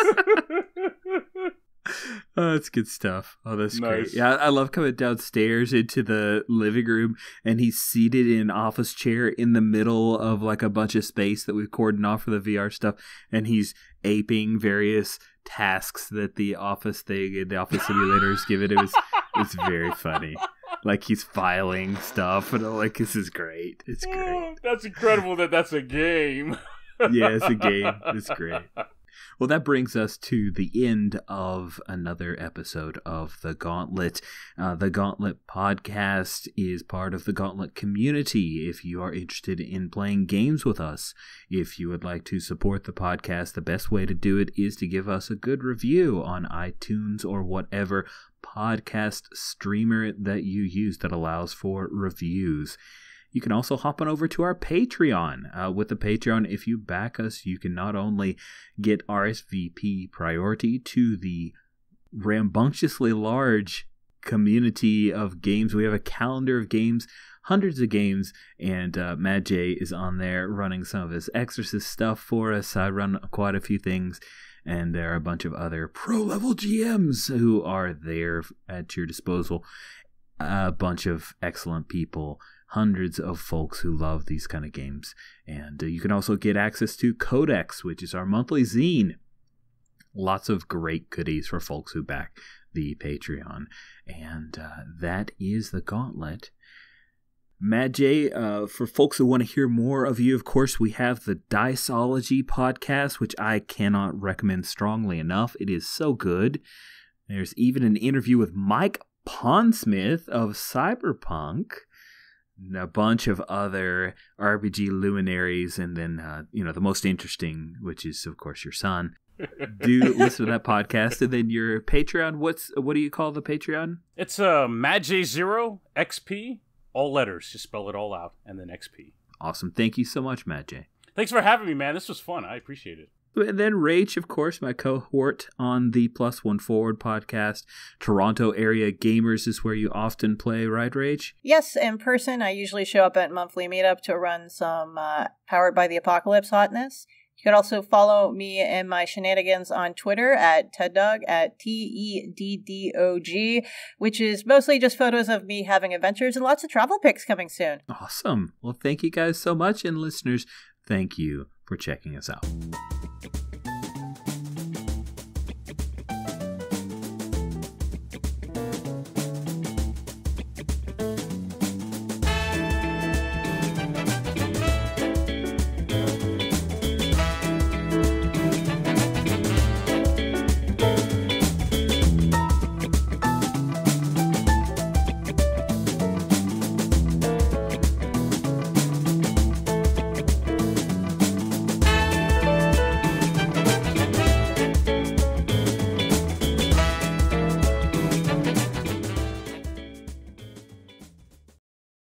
Oh, that's good stuff. Oh, that's Nice. great. Yeah, I love coming downstairs into the living room, and he's seated in an office chair in the middle of like a bunch of space that we've cordoned off for the VR stuff, and he's aping various tasks that the office simulator is given. It's very funny. Like he's filing stuff, and I'm like, this is great. It's great. That's incredible that's a game. Yeah, it's a game. It's great. Well, that brings us to the end of another episode of The Gauntlet. The Gauntlet podcast is part of the Gauntlet community. If you are interested in playing games with us, if you would like to support the podcast, the best way to do it is to give us a good review on iTunes or whatever podcast streamer that you use that allows for reviews. You can also hop on over to our Patreon. With the Patreon, if you back us, you can not only get RSVP priority to the rambunctiously large community of games. We have a calendar of games, hundreds of games, and Mad J is on there running some of his Exorcist stuff for us. I run quite a few things, and there are a bunch of other pro-level GMs who are there at your disposal. A bunch of excellent people. Hundreds of folks who love these kind of games. And you can also get access to Codex, which is our monthly zine. Lots of great goodies for folks who back the Patreon. And that is The Gauntlet. Mad J, for folks who want to hear more of you, of course, we have the Diceology podcast, which I cannot recommend strongly enough. It is so good. There's even an interview with Mike Pondsmith of Cyberpunk. A bunch of other RPG luminaries, and then the most interesting, which is of course your son. Do listen to that podcast, and then your Patreon. What do you call the Patreon? It's MadJ0 XP, all letters. Just spell it all out, and then XP. Awesome. Thank you so much, Mad J. Thanks for having me, man. This was fun. I appreciate it. And then Rach, of course, my cohort on the Plus One Forward podcast. Toronto area gamers is where you often play, right, Rach? Yes, in person. I usually show up at monthly meetup to run some Powered by the Apocalypse hotness. You could also follow me and my shenanigans on Twitter at TEDDog, at TEDDOG, which is mostly just photos of me having adventures and lots of travel pics coming soon. Awesome. Well, thank you guys so much, and listeners, thank you for checking us out.